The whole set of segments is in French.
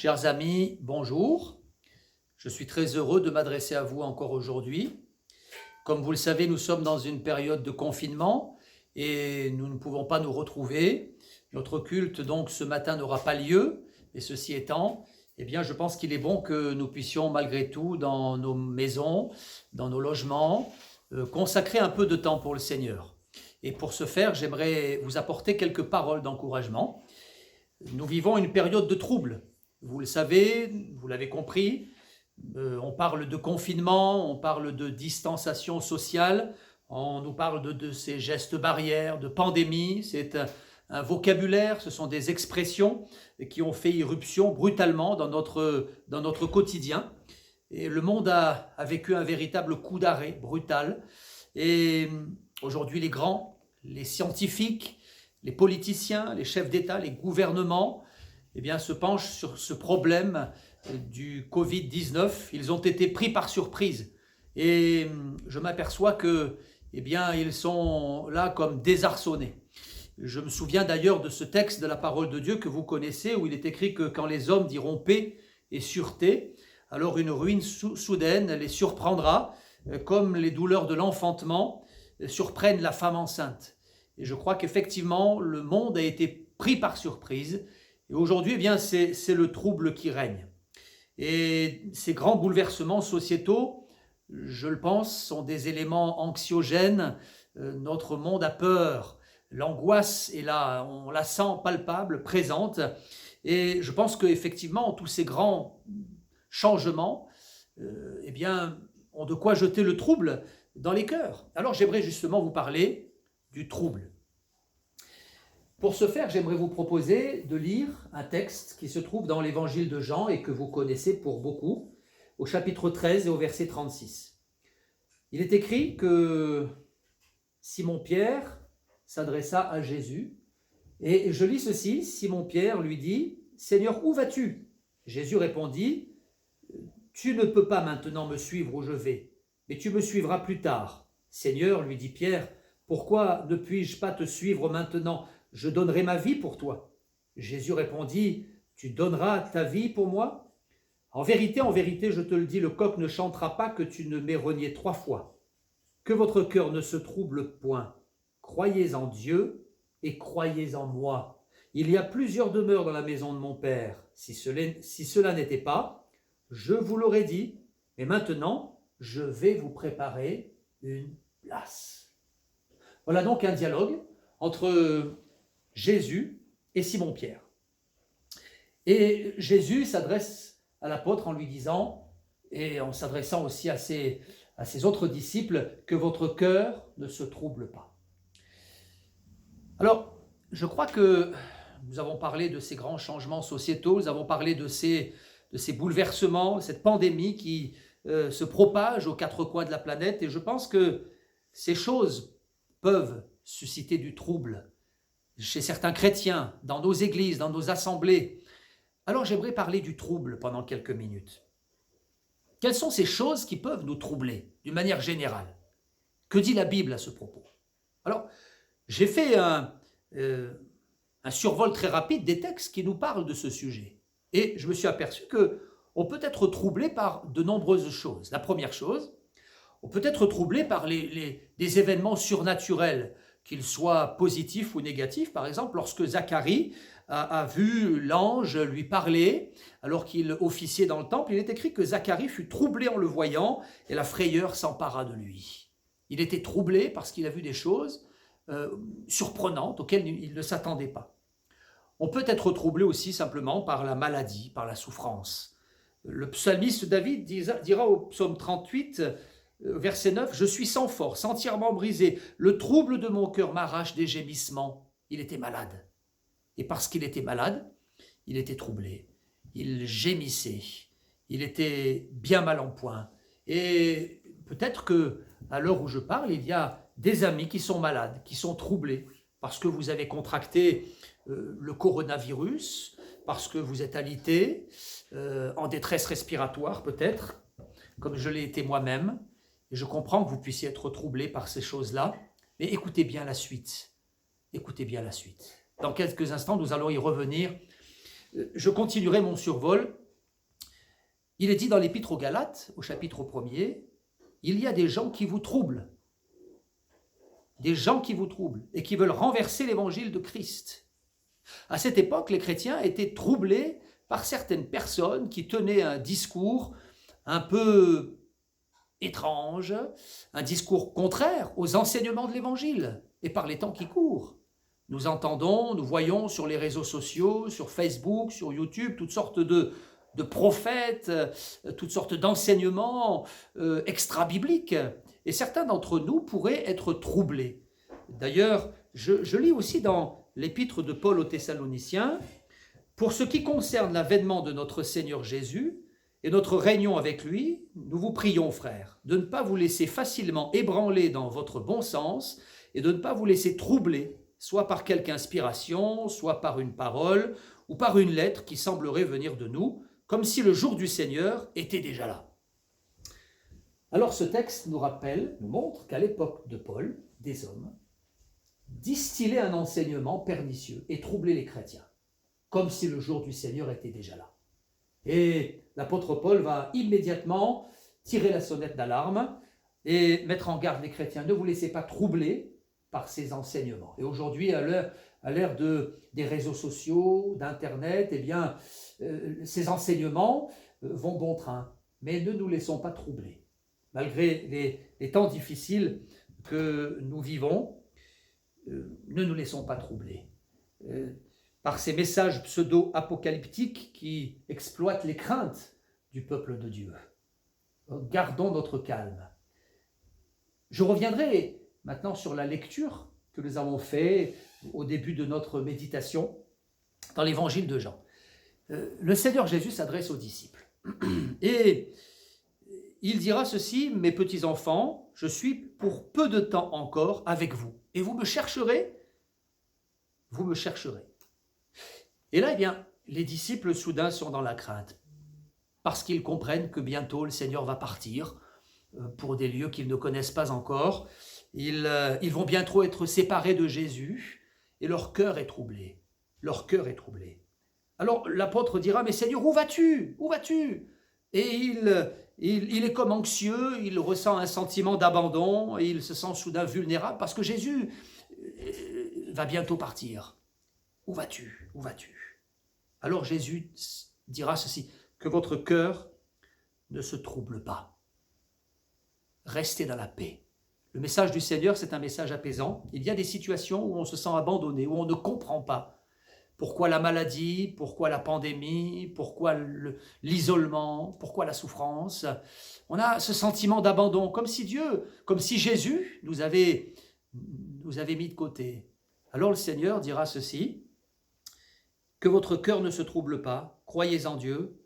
Chers amis, bonjour. Je suis très heureux de m'adresser à vous encore aujourd'hui. Comme vous le savez, nous sommes dans une période de confinement et nous ne pouvons pas nous retrouver. Notre culte donc ce matin n'aura pas lieu, et ceci étant, je pense qu'il est bon que nous puissions malgré tout dans nos maisons, dans nos logements, consacrer un peu de temps pour le Seigneur. Et pour ce faire, j'aimerais vous apporter quelques paroles d'encouragement. Nous vivons une période de trouble. Vous le savez, vous l'avez compris, on parle de confinement, on parle de distanciation sociale, on nous parle de ces gestes barrières, de pandémie. C'est un vocabulaire, ce sont des expressions qui ont fait irruption brutalement dans notre quotidien. Et le monde a vécu un véritable coup d'arrêt brutal. Et aujourd'hui, les grands, les scientifiques, les politiciens, les chefs d'État, les gouvernements, se penchent sur ce problème du Covid-19. Ils ont été pris par surprise. Et je m'aperçois que, ils sont là comme désarçonnés. Je me souviens d'ailleurs de ce texte de la parole de Dieu que vous connaissez, où il est écrit que quand les hommes diront paix et sûreté, alors une ruine soudaine les surprendra, comme les douleurs de l'enfantement surprennent la femme enceinte. Et je crois qu'effectivement, le monde a été pris par surprise. Et aujourd'hui, c'est le trouble qui règne. Et ces grands bouleversements sociétaux, je le pense, sont des éléments anxiogènes. Notre monde a peur. L'angoisse est là, on la sent palpable, présente. Et je pense qu'effectivement, tous ces grands changements, ont de quoi jeter le trouble dans les cœurs. Alors j'aimerais justement vous parler du trouble. Pour ce faire, j'aimerais vous proposer de lire un texte qui se trouve dans l'évangile de Jean et que vous connaissez pour beaucoup, au chapitre 13 et au verset 36. Il est écrit que Simon-Pierre s'adressa à Jésus et je lis ceci, Simon-Pierre lui dit « Seigneur, où vas-tu » Jésus répondit « Tu ne peux pas maintenant me suivre où je vais, mais tu me suivras plus tard. » Seigneur, lui dit Pierre, « Pourquoi ne puis-je pas te suivre maintenant ? Je donnerai ma vie pour toi. » Jésus répondit, « Tu donneras ta vie pour moi ? En vérité, je te le dis, le coq ne chantera pas que tu ne m'aies renié 3 fois. Que votre cœur ne se trouble point. Croyez en Dieu et croyez en moi. Il y a plusieurs demeures dans la maison de mon Père. Si cela n'était pas, je vous l'aurais dit. Mais maintenant, je vais vous préparer une place. » Voilà donc un dialogue entre Jésus et Simon-Pierre. Et Jésus s'adresse à l'apôtre en lui disant, et en s'adressant aussi à ses autres disciples, que votre cœur ne se trouble pas. Alors, je crois que nous avons parlé de ces grands changements sociétaux, nous avons parlé de ces bouleversements, cette pandémie qui se propage aux 4 coins de la planète, et je pense que ces choses peuvent susciter du trouble chez certains chrétiens, dans nos églises, dans nos assemblées. Alors j'aimerais parler du trouble pendant quelques minutes. Quelles sont ces choses qui peuvent nous troubler d'une manière générale? Que dit la Bible à ce propos? Alors, j'ai fait un survol très rapide des textes qui nous parlent de ce sujet. Et je me suis aperçu qu'on peut être troublé par de nombreuses choses. La première chose, on peut être troublé par des événements surnaturels, qu'ils soient positifs ou négatifs. Par exemple, lorsque Zacharie a vu l'ange lui parler, alors qu'il officiait dans le temple, il est écrit que Zacharie fut troublé en le voyant et la frayeur s'empara de lui. Il était troublé parce qu'il a vu des choses surprenantes auxquelles il ne s'attendait pas. On peut être troublé aussi simplement par la maladie, par la souffrance. Le psalmiste David dira au psaume 38, verset 9, « Je suis sans force, entièrement brisé. Le trouble de mon cœur m'arrache des gémissements. » Il était malade. Et parce qu'il était malade, il était troublé. Il gémissait. Il était bien mal en point. Et peut-être qu'à l'heure où je parle, il y a des amis qui sont malades, qui sont troublés parce que vous avez contracté le coronavirus, parce que vous êtes alité, en détresse respiratoire peut-être, comme je l'ai été moi-même. Et je comprends que vous puissiez être troublé par ces choses-là, mais écoutez bien la suite. Écoutez bien la suite. Dans quelques instants, nous allons y revenir Je continuerai mon survol. Il est dit dans l'Épître aux Galates, au chapitre 1er, il y a des gens qui vous troublent. Des gens qui vous troublent et qui veulent renverser l'évangile de Christ. À cette époque, les chrétiens étaient troublés par certaines personnes qui tenaient un discours un peu étrange, un discours contraire aux enseignements de l'Évangile. Et par les temps qui courent, nous entendons, nous voyons sur les réseaux sociaux, sur Facebook, sur YouTube, toutes sortes de prophètes, toutes sortes d'enseignements extra-bibliques. Et certains d'entre nous pourraient être troublés. D'ailleurs, je lis aussi dans l'épître de Paul aux Thessaloniciens, « Pour ce qui concerne l'avènement de notre Seigneur Jésus, et notre réunion avec lui, nous vous prions, frères, de ne pas vous laisser facilement ébranler dans votre bon sens et de ne pas vous laisser troubler, soit par quelque inspiration, soit par une parole ou par une lettre qui semblerait venir de nous, comme si le jour du Seigneur était déjà là. » Alors ce texte nous rappelle, nous montre qu'à l'époque de Paul, des hommes distillaient un enseignement pernicieux et troublaient les chrétiens, comme si le jour du Seigneur était déjà là. Et l'apôtre Paul va immédiatement tirer la sonnette d'alarme et mettre en garde les chrétiens. Ne vous laissez pas troubler par ces enseignements. Et aujourd'hui, à l'ère des réseaux sociaux, d'Internet, eh bien, ces enseignements vont bon train. Mais ne nous laissons pas troubler. Malgré les temps difficiles que nous vivons, ne nous laissons pas troubler. Par ces messages pseudo-apocalyptiques qui exploitent les craintes du peuple de Dieu. Gardons notre calme. Je reviendrai maintenant sur la lecture que nous avons faite au début de notre méditation dans l'évangile de Jean. Le Seigneur Jésus s'adresse aux disciples et il dira ceci, « Mes petits enfants, je suis pour peu de temps encore avec vous et vous me chercherez. » Et là, eh bien, les disciples soudain sont dans la crainte, parce qu'ils comprennent que bientôt le Seigneur va partir pour des lieux qu'ils ne connaissent pas encore. Ils vont bientôt être séparés de Jésus, et leur cœur est troublé. Leur cœur est troublé. Alors l'apôtre dira, « Mais Seigneur, où vas-tu ? Où vas-tu » Et il est comme anxieux, il ressent un sentiment d'abandon, et il se sent soudain vulnérable, parce que Jésus va bientôt partir. Où vas-tu ? Où vas-tu ? Alors Jésus dira ceci, que votre cœur ne se trouble pas. Restez dans la paix. Le message du Seigneur, c'est un message apaisant. Il y a des situations où on se sent abandonné, où on ne comprend pas pourquoi la maladie, pourquoi la pandémie, pourquoi l'isolement, pourquoi la souffrance. On a ce sentiment d'abandon, comme si Jésus nous avait mis de côté. Alors le Seigneur dira ceci, que votre cœur ne se trouble pas, croyez en Dieu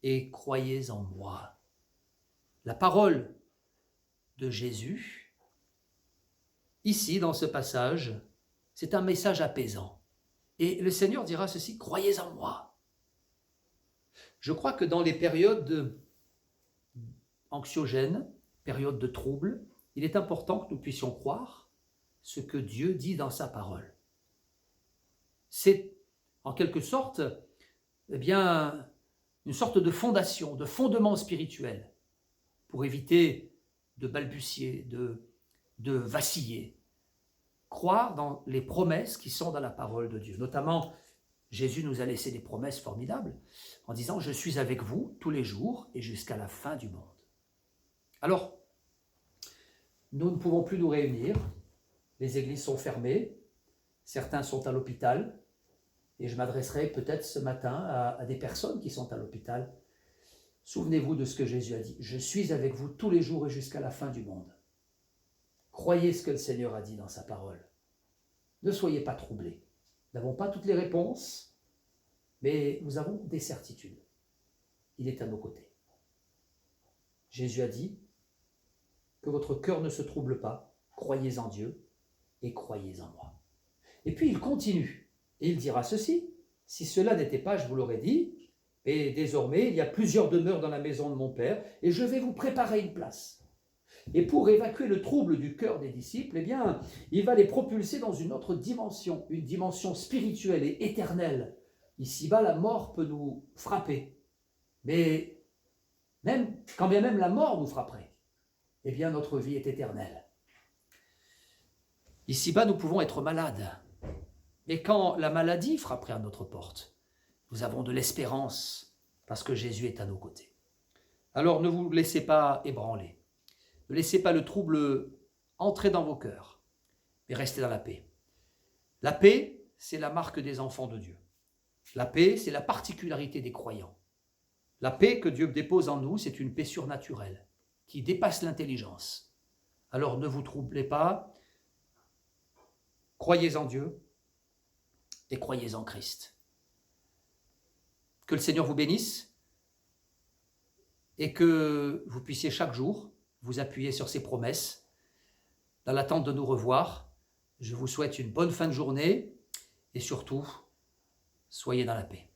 et croyez en moi. La parole de Jésus, ici dans ce passage, c'est un message apaisant. Et le Seigneur dira ceci, croyez en moi. Je crois que dans les périodes anxiogènes, périodes de trouble, il est important que nous puissions croire ce que Dieu dit dans sa parole. C'est en quelque sorte, eh bien, une sorte de fondation, de fondement spirituel pour éviter de balbutier, de vaciller. Croire dans les promesses qui sont dans la parole de Dieu. Notamment, Jésus nous a laissé des promesses formidables en disant « Je suis avec vous tous les jours et jusqu'à la fin du monde ». Alors, nous ne pouvons plus nous réunir, les églises sont fermées, certains sont à l'hôpital, et je m'adresserai peut-être ce matin à des personnes qui sont à l'hôpital. Souvenez-vous de ce que Jésus a dit. « Je suis avec vous tous les jours et jusqu'à la fin du monde. » Croyez ce que le Seigneur a dit dans sa parole. Ne soyez pas troublés. Nous n'avons pas toutes les réponses, mais nous avons des certitudes. Il est à nos côtés. Jésus a dit que votre cœur ne se trouble pas. Croyez en Dieu et croyez en moi. Et puis il continue. Et il dira ceci, « Si cela n'était pas, je vous l'aurais dit, et désormais, il y a plusieurs demeures dans la maison de mon Père, et je vais vous préparer une place. » Et pour évacuer le trouble du cœur des disciples, eh bien, il va les propulser dans une autre dimension, une dimension spirituelle et éternelle, ici-bas, la mort peut nous frapper. Mais même, quand bien même la mort nous frapperait, eh bien notre vie est éternelle. Ici-bas, nous pouvons être malades. Mais quand la maladie frapperait à notre porte, nous avons de l'espérance parce que Jésus est à nos côtés. Alors ne vous laissez pas ébranler. Ne laissez pas le trouble entrer dans vos cœurs, mais restez dans la paix. La paix, c'est la marque des enfants de Dieu. La paix, c'est la particularité des croyants. La paix que Dieu dépose en nous, c'est une paix surnaturelle qui dépasse l'intelligence. Alors ne vous troublez pas, croyez en Dieu et croyez en Christ. Que le Seigneur vous bénisse et que vous puissiez chaque jour vous appuyer sur ses promesses. Dans l'attente de nous revoir, je vous souhaite une bonne fin de journée et surtout, soyez dans la paix.